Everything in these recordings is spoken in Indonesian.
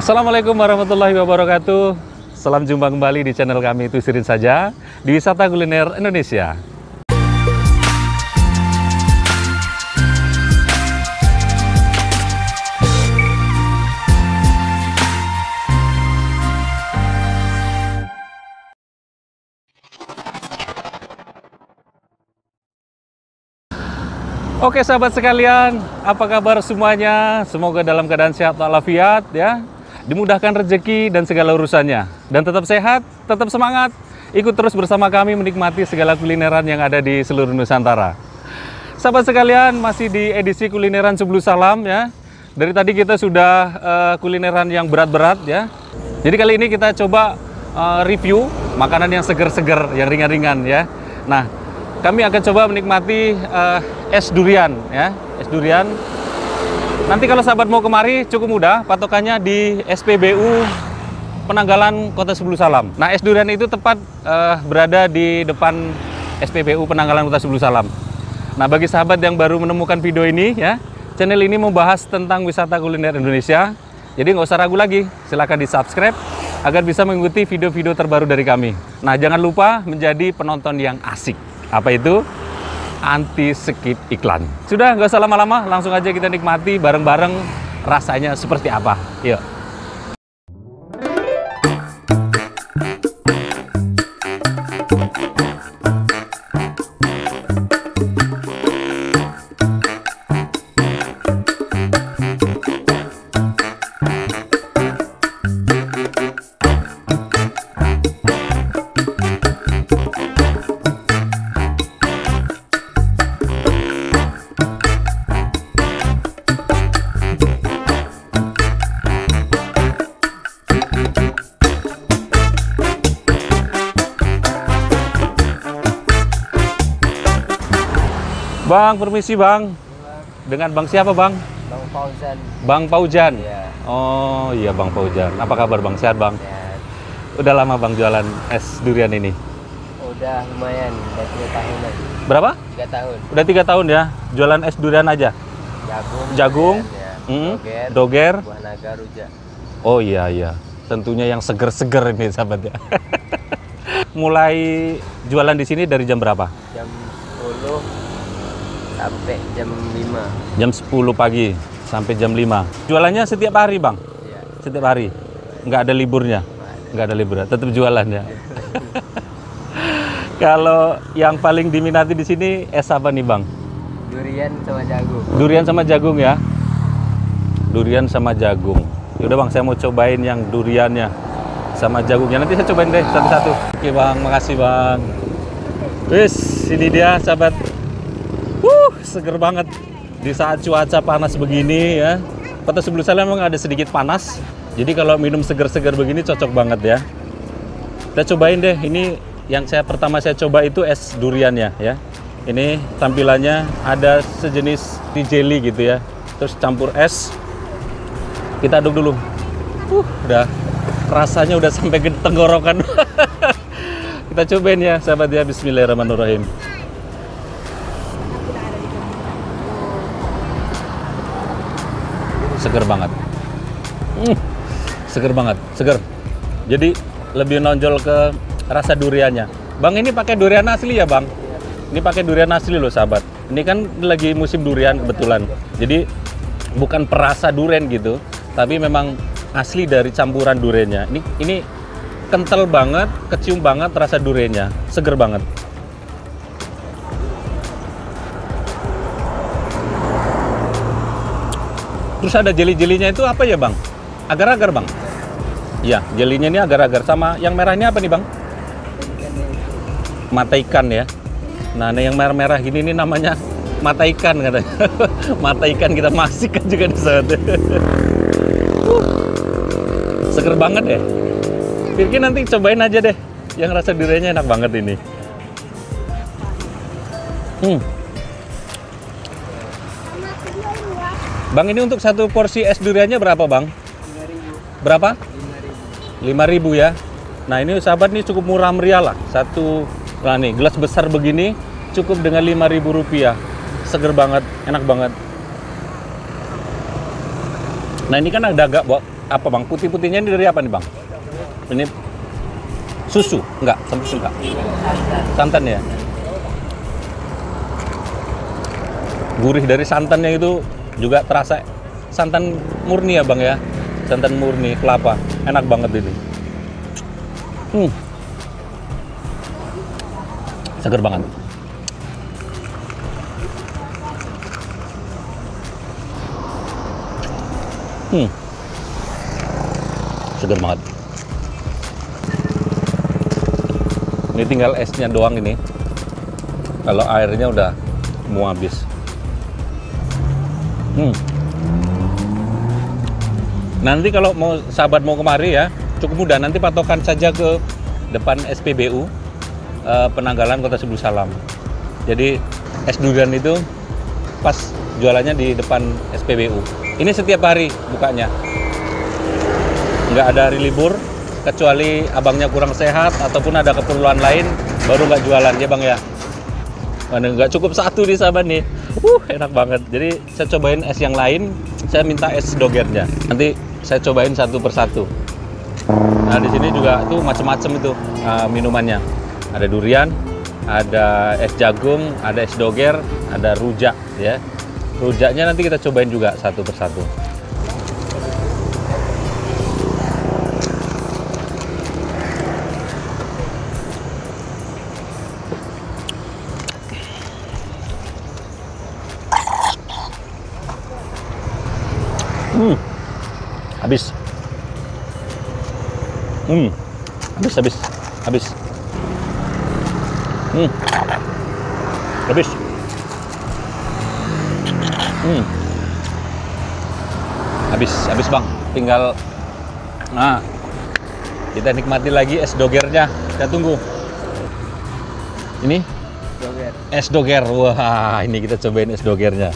Assalamualaikum warahmatullahi wabarakatuh. Salam jumpa kembali di channel kami Tusirin Saja di Wisata Kuliner Indonesia. Oke sahabat sekalian, apa kabar semuanya? Semoga dalam keadaan sehat walafiat ya. Dimudahkan rezeki dan segala urusannya. Dan tetap sehat, tetap semangat. Ikut terus bersama kami menikmati segala kulineran yang ada di seluruh Nusantara. Sahabat sekalian, masih di edisi kulineran sebelum salam ya. Dari tadi kita sudah kulineran yang berat-berat ya. Jadi kali ini kita coba review makanan yang seger-seger, yang ringan-ringan ya. Nah, kami akan coba menikmati es durian ya, es durian. Nanti kalau sahabat mau kemari cukup mudah, patokannya di SPBU Penanggalan Kota Sebulu Salam. Nah, es durian itu tepat berada di depan SPBU Penanggalan Kota Sebulu Salam. Nah, bagi sahabat yang baru menemukan video ini ya, channel ini membahas tentang wisata kuliner Indonesia. Jadi nggak usah ragu lagi, silahkan di-subscribe agar bisa mengikuti video-video terbaru dari kami. Nah, jangan lupa menjadi penonton yang asik. Apa itu? Anti skip iklan. Sudah, nggak usah lama-lama, langsung aja kita nikmati bareng-bareng rasanya seperti apa. Yuk. Bang, permisi Bang. Dengan Bang siapa Bang? Bang Fauzan. Bang Paujan? Ya. Oh iya Bang Paujan. Apa kabar Bang? Sehat Bang? Sehat. Udah lama Bang jualan es durian ini? Udah lumayan, udah 3 tahunan. Berapa? 3 tahun. Udah 3 tahun ya? Jualan es durian aja? Jagung, ya. doger, buah naga, rujak. Oh iya iya. Tentunya yang seger-seger ini sahabat ya. Mulai jualan di sini dari jam berapa? Jam 10 sampai jam 5. Jam 10 pagi sampai jam 5. Jualannya setiap hari Bang? Ya. Setiap hari? Nggak ada liburnya? Nggak ada liburnya, tetap jualan ya? Kalau yang paling diminati di sini es apa nih Bang? Durian sama jagung. Durian sama jagung ya? Durian sama jagung. Yaudah Bang, saya mau cobain yang duriannya sama jagungnya. Nanti saya cobain deh satu-satu. Oke Bang, makasih Bang. Wis, ini dia sahabat. Seger banget di saat cuaca panas begini ya. Kota Sebulu Salam memang ada sedikit panas. Jadi kalau minum seger-seger begini cocok banget ya. Kita cobain deh. Ini yang pertama saya coba itu es duriannya ya. Ini tampilannya ada sejenis jelly gitu ya. Terus campur es. Kita aduk dulu. Udah rasanya udah sampai ke tenggorokan. Kita cobain ya sahabat ya. Bismillahirrahmanirrahim. Seger banget. Seger banget, seger. Jadi lebih nonjol ke rasa duriannya. Bang, ini pakai durian asli ya, Bang? Ini pakai durian asli loh, sahabat. Ini kan lagi musim durian kebetulan. Jadi bukan perasa durian gitu, tapi memang asli dari campuran duriannya. Ini kental banget, kecium banget rasa duriannya. Seger banget. Terus ada jeli-jelinya itu apa ya Bang? Agar-agar Bang? Iya, jelinya ini agar-agar. Sama yang merahnya apa nih Bang? Mata ikan ya. Nah yang merah-merah gini ini namanya mata ikan katanya. Mata ikan kita masukkan juga di sana. Seger banget ya. Pirki nanti cobain aja deh. Yang rasa duriannya enak banget ini. Bang, ini untuk satu porsi es duriannya berapa Bang? 5.000. Berapa? 5.000 ya. Nah ini sahabat nih cukup murah meriah lah. Nah nih gelas besar begini cukup dengan Rp5.000. Seger banget, enak banget. Nah ini kan ada agak apa bang? Putih-putihnya ini dari apa nih bang? Ini susu? Enggak, susu enggak. Santan ya? Gurih dari santannya itu juga terasa santan murni ya bang ya? Santan murni, kelapa. Enak banget ini. Seger banget. Seger banget. Ini tinggal esnya doang ini. Kalau airnya udah mau habis. Nanti kalau mau sahabat mau kemari ya, cukup mudah. Nanti patokan saja ke depan SPBU Penanggalan Kota Sebulu Salam. Jadi es durian itu pas jualannya di depan SPBU. Ini setiap hari bukanya. Nggak ada hari libur, kecuali abangnya kurang sehat ataupun ada keperluan lain, baru nggak jualan ya bang ya. Mana nggak cukup satu nih sahabat nih. Enak banget. Jadi saya cobain es yang lain, saya minta es dogernya. Nanti saya cobain satu persatu. Nah di sini juga tuh macam-macam itu minumannya. Ada durian, ada es jagung, ada es doger, ada rujak ya. Rujaknya nanti kita cobain juga satu persatu. Habis. Habis. Habis. Habis bang. Tinggal, nah, kita nikmati lagi es dogernya. Kita tunggu. Ini Doger. es doger. Wah, ini kita cobain es dogernya.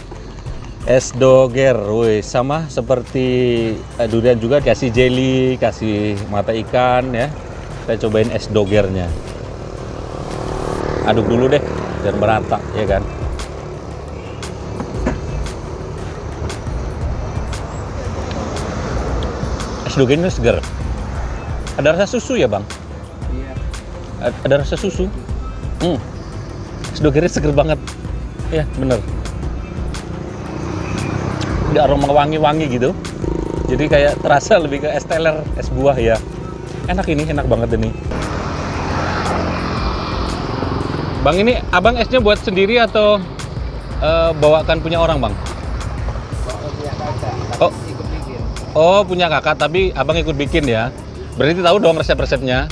Es doger, woi, sama seperti durian juga, kasih jelly, kasih mata ikan ya. Kita cobain es dogernya. Aduk dulu deh, biar merata ya kan. Es dogernya segar. Ada rasa susu ya bang? Iya. Ada rasa susu. Es dogernya segar banget. Ya bener. Ada aroma wangi-wangi gitu. Jadi kayak terasa lebih ke es teler, es buah ya. Enak ini, enak banget ini. Bang, ini abang esnya buat sendiri atau bawakan punya orang bang? Punya kakak, Oh. ikut bikin. Oh punya kakak, tapi abang ikut bikin ya. Berarti tahu dong resep-resepnya.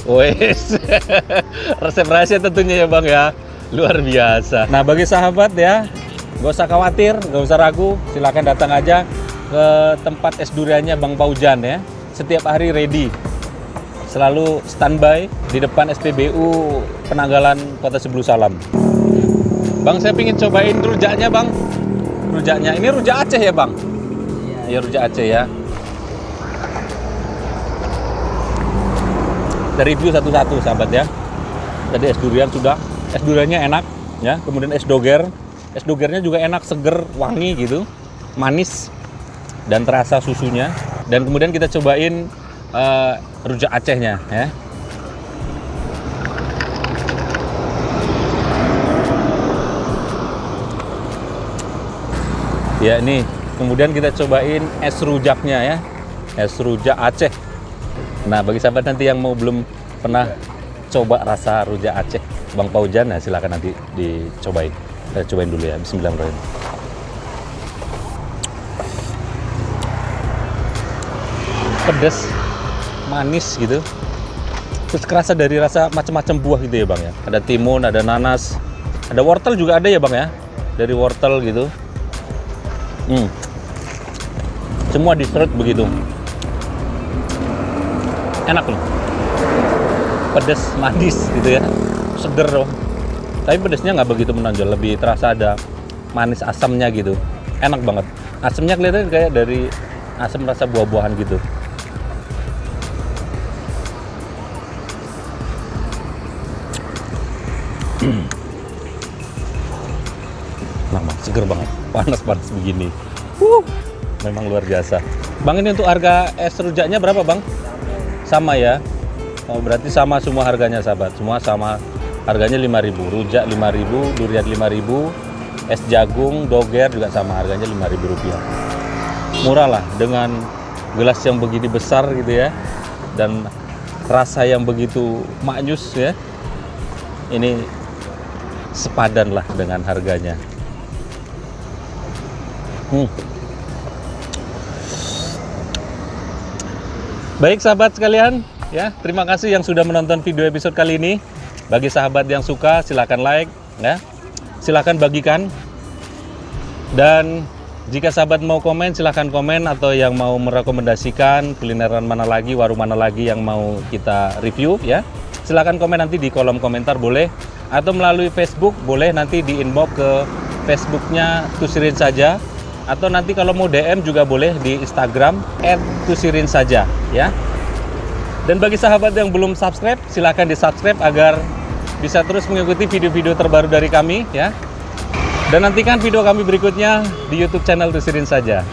Wes, resep rahasia tentunya ya bang ya. Luar biasa. Nah bagi sahabat ya, nggak usah khawatir, nggak usah ragu, silakan datang aja ke tempat es duriannya Bang Paujan ya. Setiap hari ready, selalu standby di depan SPBU Penanggalan Kota Sebulu Salam. Bang, saya pingin cobain rujaknya bang. Rujaknya, ini rujak Aceh ya bang? Iya, rujak Aceh ya. Kita review satu-satu sahabat ya. Tadi es durian sudah, es duriannya enak ya. Kemudian es doger. Es dogernya juga enak, seger, wangi gitu, manis, dan terasa susunya. Dan kemudian kita cobain rujak Acehnya ya. Ya ini, kemudian kita cobain es rujaknya ya, es rujak Aceh. Nah bagi sahabat nanti yang mau belum pernah coba rasa rujak Aceh Bang Paujan, nah silakan nanti dicobain. Kita cobain dulu ya, bismillahirrahmanirrahim. Pedas, manis gitu. Terus kerasa dari rasa macam-macam buah gitu ya bang ya. Ada timun, ada nanas, ada wortel juga ada ya bang ya. Dari wortel gitu. Semua diserut begitu. Enak loh. Pedas, manis gitu ya. Seger loh. Tapi pedasnya nggak begitu menonjol, lebih terasa ada manis asamnya gitu. Enak banget. Asamnya kelihatan kayak dari asam rasa buah-buahan gitu. Enak banget, seger banget. Panas-panas begini. Memang luar biasa. Bang, ini untuk harga es rujaknya berapa, Bang? Sama ya? Oh, berarti sama semua harganya, sahabat. Semua sama harganya 5.000. Rujak 5.000, durian 5.000, es jagung, doger juga sama harganya Rp5.000. Murah lah dengan gelas yang begini besar gitu ya. Dan rasa yang begitu maknyus ya. Ini sepadan lah dengan harganya. Baik sahabat sekalian, ya, terima kasih yang sudah menonton video episode kali ini. Bagi sahabat yang suka, silahkan like, ya, silahkan bagikan. Dan jika sahabat mau komen, silahkan komen, atau yang mau merekomendasikan kulineran mana lagi, warung mana lagi yang mau kita review, ya, silahkan komen nanti di kolom komentar boleh, atau melalui Facebook boleh, nanti di inbox ke Facebooknya Tusirin Saja. Atau nanti kalau mau DM juga boleh di Instagram @tusirinsaja ya. Dan bagi sahabat yang belum subscribe, silahkan di subscribe agar bisa terus mengikuti video-video terbaru dari kami ya. Dan nantikan video kami berikutnya di YouTube channel Tusirin Saja.